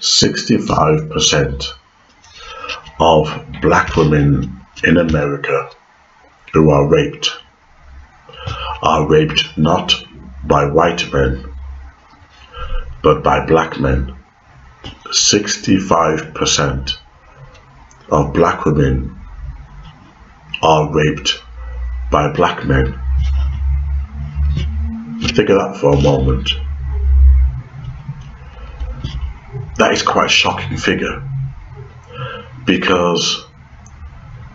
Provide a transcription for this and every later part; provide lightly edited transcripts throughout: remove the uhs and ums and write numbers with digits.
65% of black women in America who are raped not by white men but by black men. 65% of black women are raped by black men. Think of that for a moment. That is quite a shocking figure, because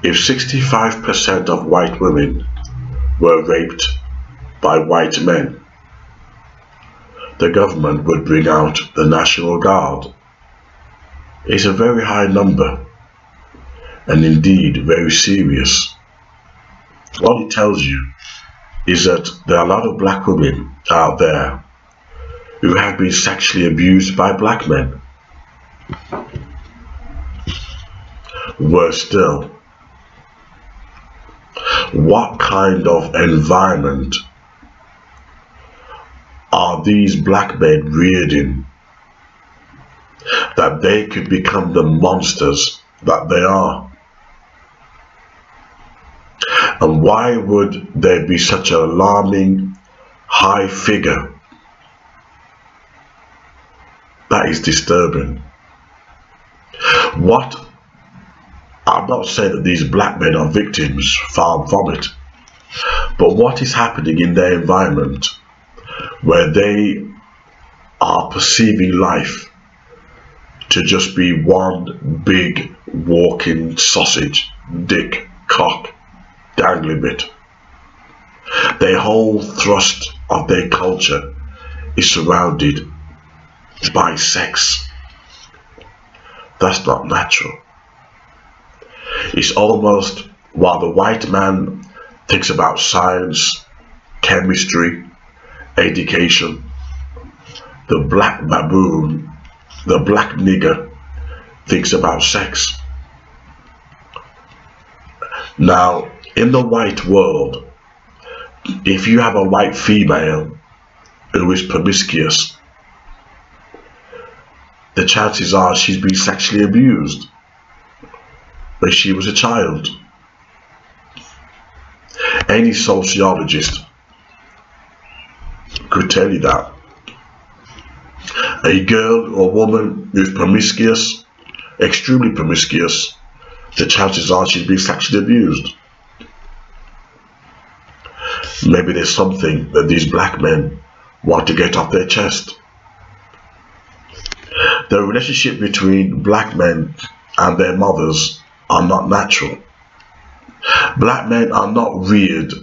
if 65% of white women were raped by white men, the government would bring out the National Guard. It's a very high number, and indeed very serious. What it tells you is that there are a lot of black women out there who have been sexually abused by black men. Worse still, what kind of environment are these black men reared in that they could become the monsters that they are? And why would there be such an alarming high figure? That is disturbing. I'm not saying that these black men are victims, far from it, but what is happening in their environment where they are perceiving life to just be one big walking sausage, dick, cock, dangling bit. Their whole thrust of their culture is surrounded by sex. That's not natural. It's almost, while the white man thinks about science, chemistry, education, the black baboon, the black nigger, thinks about sex. Now, in the white world, if you have a white female who is promiscuous, the chances are she's been sexually abused when she was a child. Any sociologist could tell you that. A girl or woman who's promiscuous, extremely promiscuous, the chances are she's been sexually abused. Maybe there's something that these black men want to get off their chest. The relationship between black men and their mothers are not natural. Black men are not reared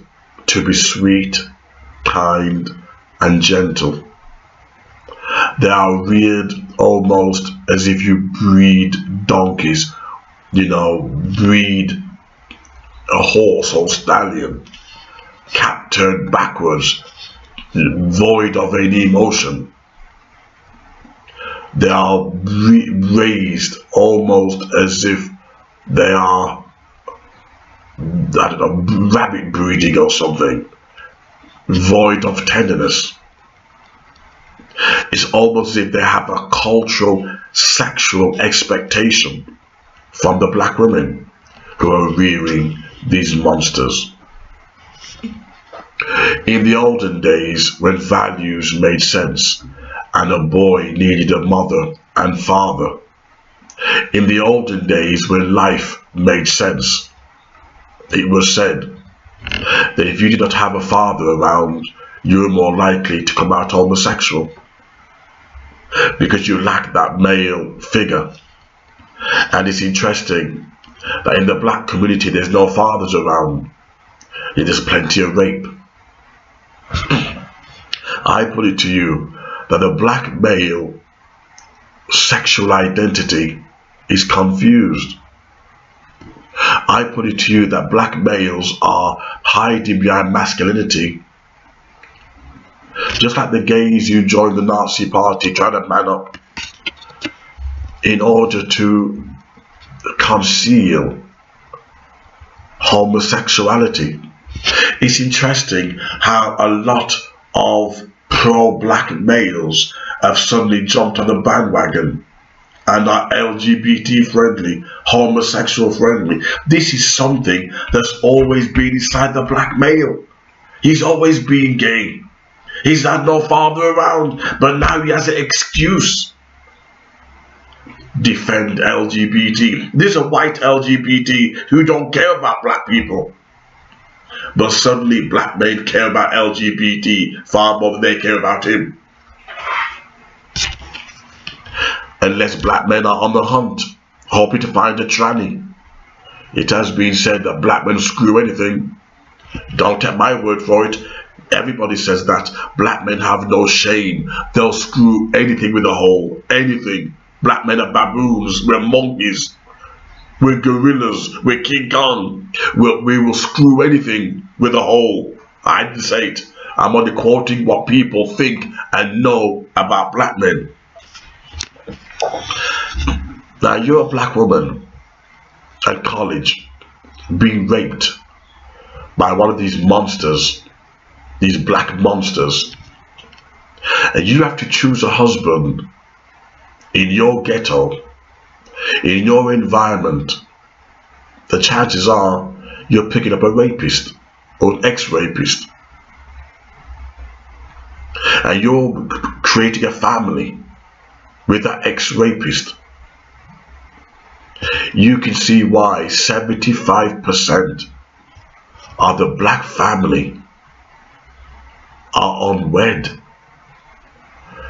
to be sweet, kind, and gentle. They are reared almost as if you breed donkeys, breed a horse or stallion, cap turned backwards, void of any emotion. They are raised almost as if they are, rabbit breeding or something, void of tenderness. It's almost as if they have a cultural sexual expectation from the black women who are rearing these monsters. In the olden days, when values made sense and a boy needed a mother and father, in the olden days when life made sense, it was said that if you did not have a father around, you were more likely to come out homosexual because you lacked that male figure. And it's interesting that in the black community there's no fathers around, there's plenty of rape. I put it to you that the black male sexual identity is confused. I put it to you that black males are hiding behind masculinity, just like the gays who joined the Nazi party trying to man up in order to conceal homosexuality. It's interesting how a lot of pro-black males have suddenly jumped on the bandwagon and are LGBT friendly, homosexual friendly. This is something that's always been inside the black male. He's always been gay. He's had no father around, but now he has an excuse. Defend LGBT. There's a white LGBT who don't care about black people. But suddenly black men care about LGBT far more than they care about him. Unless black men are on the hunt, hoping to find a tranny. It has been said that black men screw anything. Don't take my word for it. Everybody says that. Black men have no shame. They'll screw anything with a hole. Anything. Black men are baboons. We're monkeys. We're gorillas. We're King Kong. We will screw anything with a hole. I didn't say it. I'm only quoting what people think and know about black men. Now you're a black woman at college being raped by one of these monsters, these black monsters, and you have to choose a husband in your ghetto, in your environment. The chances are you're picking up a rapist or an ex-rapist, and you're creating a family with that ex-rapist. You can see why 75% of the black family are unwed.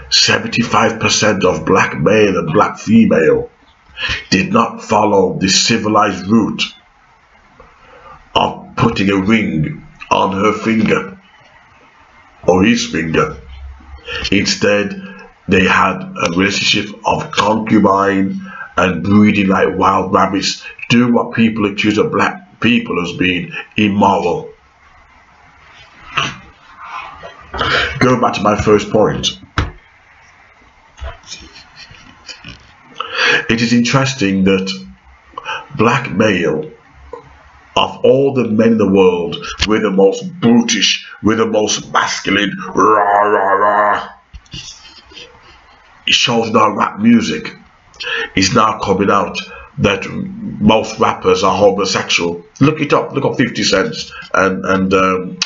75% of black male and black female did not follow the civilized route of putting a ring on her finger or his finger. Instead, they had a relationship of concubine and breeding like wild rabbits, doing what people accuse of black people as being immoral. Going back to my first point, it is interesting that black male, of all the men in the world, we're the most brutish, we're the most masculine, rah, rah, rah. It shows now rap music is now coming out that most rappers are homosexual. Look it up. Look up 50 Cent and the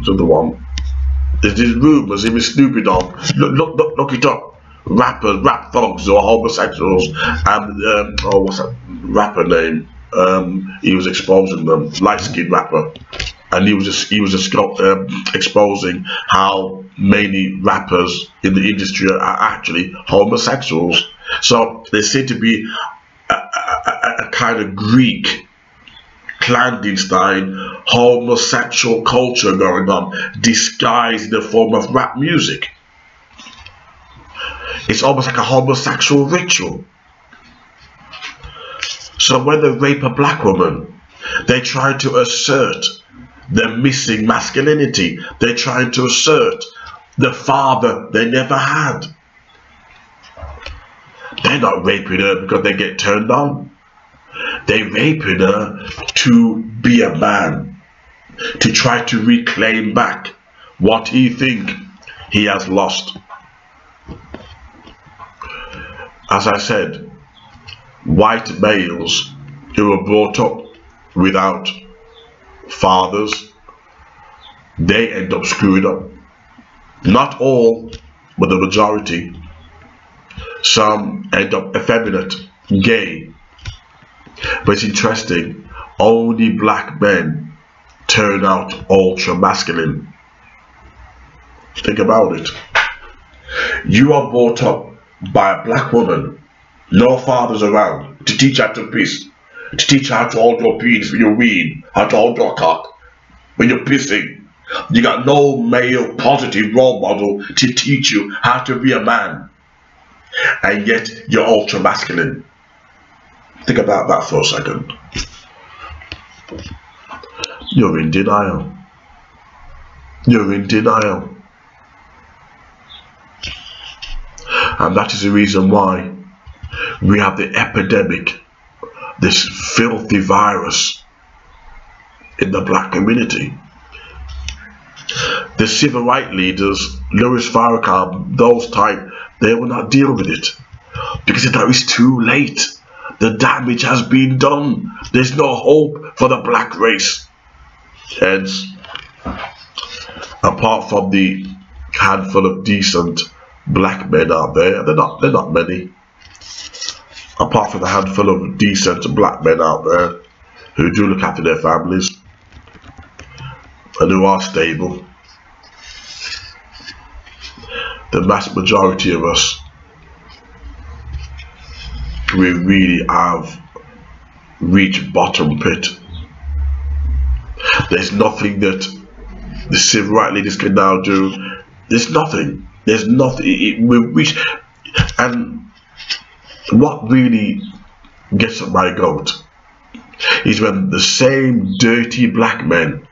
other one. There's these rumors, even Snoopy Dogg. Look it up. Rappers, rap thugs are homosexuals, and what's that rapper name? He was exposing them, light-skinned rapper, and he was just exposing how many rappers in the industry are actually homosexuals. So there seems to be a kind of Greek clandestine homosexual culture going on, disguised in the form of rap music. It's almost like a homosexual ritual. So when they rape a black woman, they try to assert the missing masculinity. They're trying to assert the father they never had. They're not raping her because they get turned on. They're raping her to be a man, to try to reclaim back what he thinks he has lost. As I said, white males who were brought up without fathers, they end up screwing up. Not all, but the majority. Some end up effeminate, gay. But it's interesting, only black men turn out ultra masculine. Think about it. You are brought up by a black woman, no fathers around, to teach her to piss, to teach her how to hold your penis when you wean, how to hold your cock when you're pissing. You got no male positive role model to teach you how to be a man, and yet you're ultra masculine. Think about that for a second. You're in denial. You're in denial. And that is the reason why we have the epidemic, this filthy virus in the black community. The civil rights leaders, Louis Farrakhan, those type, they will not deal with it. because now it's too late. The damage has been done. There's no hope for the black race. Hence, apart from the handful of decent black men out there, they're not many. Apart from the handful of decent black men out there who do look after their families and who are stable, the vast majority of us, we really have reached bottom pit. There's nothing that the civil rights leaders can now do. There's nothing. There's nothing. We've reached, and what really gets up my goat is when the same dirty black men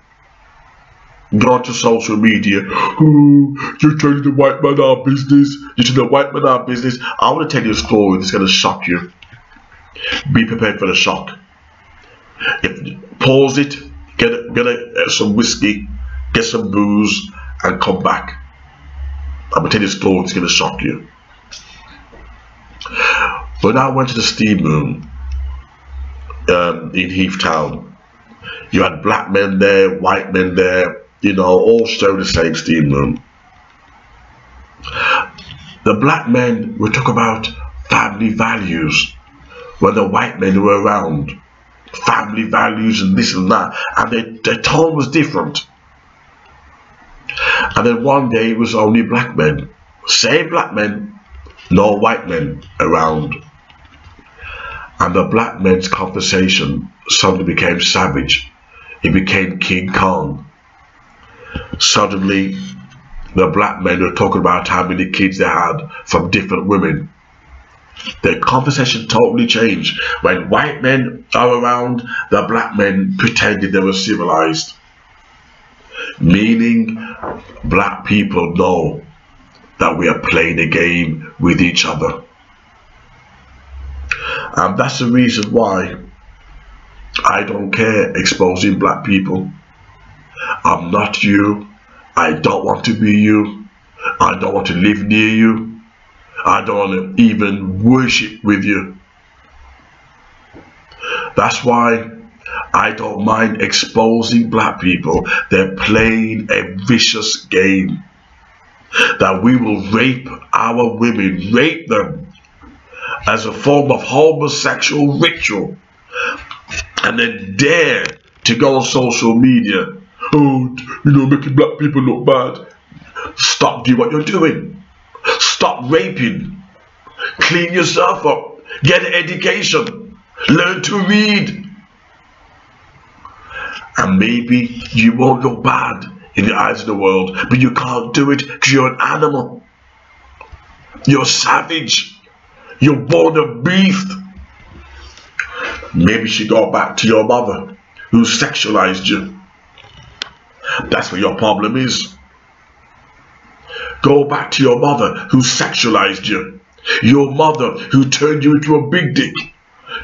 go to social media. Oh, you're telling the white man our business. You're telling the white man our business. I want to tell you a story that's going to shock you. Be prepared for the shock. Pause it, get some whiskey, get some booze, and come back. I'm going to tell you a story that's going to shock you. When I went to the steam room in Heath Town, you had black men there, white men there, you know, all sharing the same steam room. The black men would talk about family values when the white men were around. Family values and this and that, and their tone was different. And then one day it was only black men, same black men, no white men around. And the black men's conversation suddenly became savage. It became King Kong. Suddenly, the black men were talking about how many kids they had from different women. Their conversation totally changed. When white men are around, the black men pretended they were civilized. Meaning, black people know that we are playing a game with each other. And that's the reason why I don't care exposing black people. I'm not you. I don't want to be you. I don't want to live near you. I don't want to even worship with you. That's why I don't mind exposing black people. They're playing a vicious game. That we will rape our women, rape them as a form of homosexual ritual, and then dare to go on social media. Oh, you know, making black people look bad. Stop doing what you're doing. Stop raping. Clean yourself up. Get an education. Learn to read. And maybe you won't look bad in the eyes of the world, but you can't do it because you're an animal. You're savage. You're born of beast. Maybe you should go back to your mother who sexualized you. That's where your problem is. Go back to your mother who sexualized you. Your mother who turned you into a big dick,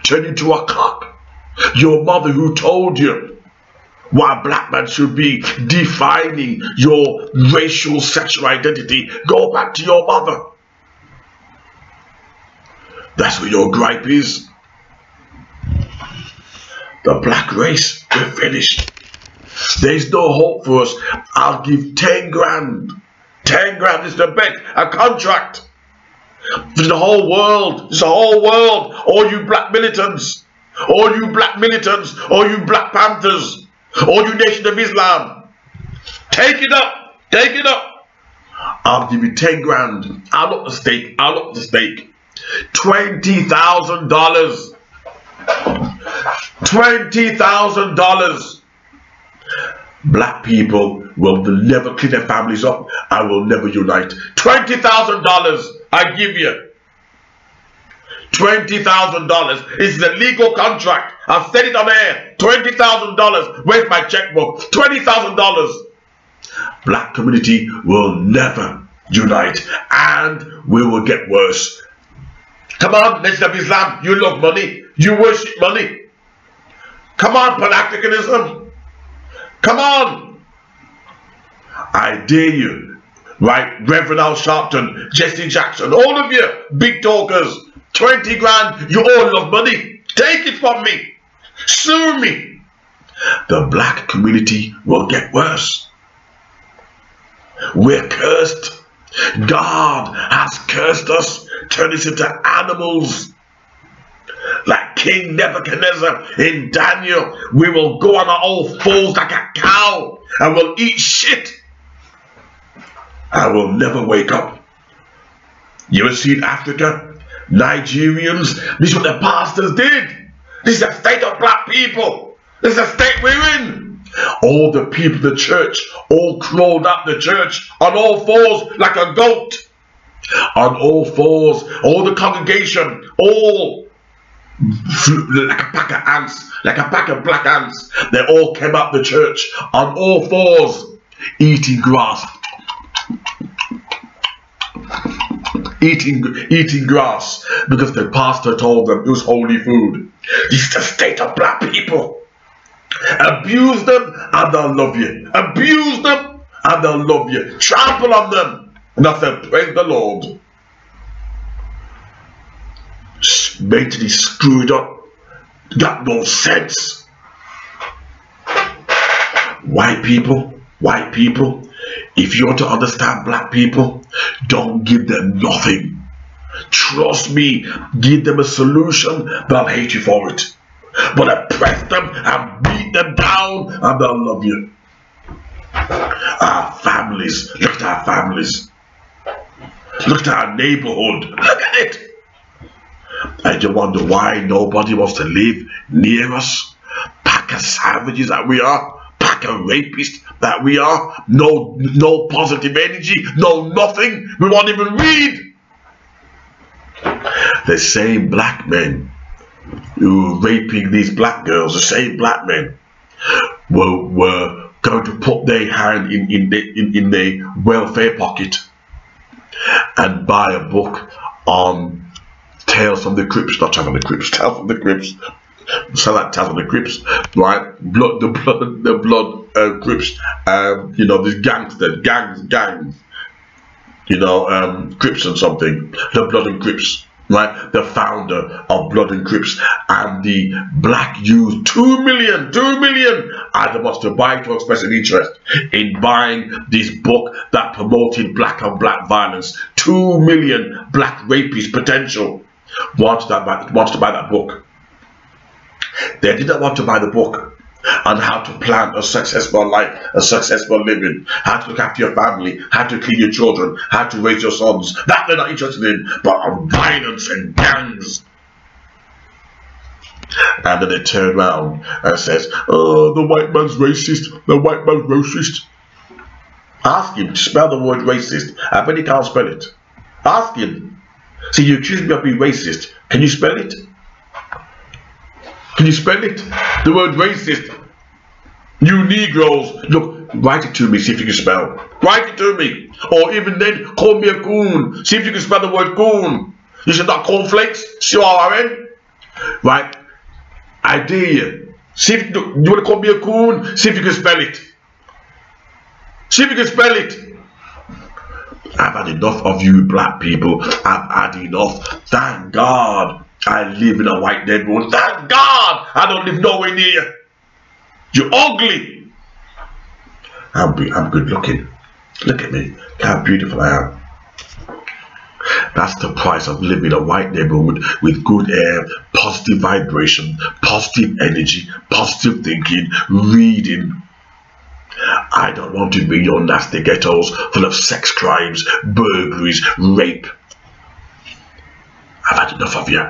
turned you into a cock. Your mother who told you what a black man should be, defining your racial sexual identity. Go back to your mother. That's where your gripe is. The black race, we're finished. There's no hope for us. I'll give 10 grand. 10 grand is the bet, a contract. For the whole world, it's the whole world. All you black militants, all you black militants, all you Black Panthers, all you Nation of Islam. Take it up, take it up. I'll give you 10 grand. I'll up the stake, I'll up the stake. $20,000. $20,000. Black people will never clean their families up. I will never unite. $20,000 I give you. $20,000. It's a legal contract. I've said it on air. $20,000. Where's my checkbook? $20,000. Black community will never unite, and we will get worse. Come on, Nation of Islam. You love money. You worship money. Come on, Pan-Africanism. Come on. I dare you. Right, Reverend Al Sharpton, Jesse Jackson, all of you big talkers, 20 grand, you owe enough money. Take it from me. Sue me. The black community will get worse. We're cursed. God has cursed us, turned us into animals. Like King Nebuchadnezzar in Daniel, we will go on our all fours like a cow and we'll eat shit. I will never wake up. You ever seen Africa? Nigerians, this is what the pastors did. This is the state of black people. This is the state we're in. All the people of the church all crawled up the church on all fours like a goat. On all fours, all the congregation, all like a pack of ants, like a pack of black ants. They all came up the church on all fours, eating grass. Eating grass because the pastor told them it was holy food. This is the state of black people. Abuse them and they'll love you. Abuse them and they'll love you. Trample on them and I said, praise the Lord. Mentally screwed up. Got no sense. White people, if you want to understand black people, don't give them nothing. Trust me, give them a solution, they'll hate you for it. But oppress them and beat them down and they'll love you. Our families, look at our families. Look at our neighborhood, look at it. And you wonder why nobody wants to live near us. Pack of savages that we are. Pack of rapists that we are. No positive energy. No nothing. We won't even read. The same black men who were raping these black girls, the same black men were going to put their hand in their welfare pocket and buy a book on Tales from the Crips, not Tales from the Crips, Tales from the Crips. So like Tales from the Crips, right? The blood Crips. You know, these gangs, you know, Crips and something. The Blood and Crips, right? The founder of Blood and Crips, and the black used 2 million. Either wants to buy to express an interest in buying this book that promoted black on black violence. 2 million black rapists potential wants to buy that book. They didn't want to buy the book on how to plan a successful life, a successful living, how to look after your family, how to clean your children, how to raise your sons. That they're not interested in, but on violence and gangs. And then they turn around and says, oh, the white man's racist, the white man's racist. Ask him to spell the word racist. I bet he can't spell it. Ask him. See, you accuse me of being racist. Can you spell it? Can you spell it? The word racist. You Negroes, look, write it to me, see if you can spell. Write it to me. Or even then, call me a coon. See if you can spell the word coon. You should not cornflakes, C-O-R-N. Right? I dare you. See if you want to call me a coon, see if you can spell it. See if you can spell it. I've had enough of you black people. I've had enough. Thank God I live in a white neighborhood. Thank God I don't live nowhere near you. You're ugly. I'm good looking. Look at me. Look how beautiful I am. That's the price of living in a white neighborhood with good air, positive vibration, positive energy, positive thinking, reading. I don't want to be in your nasty ghettos full of sex crimes, burglaries, rape. I've had enough of you.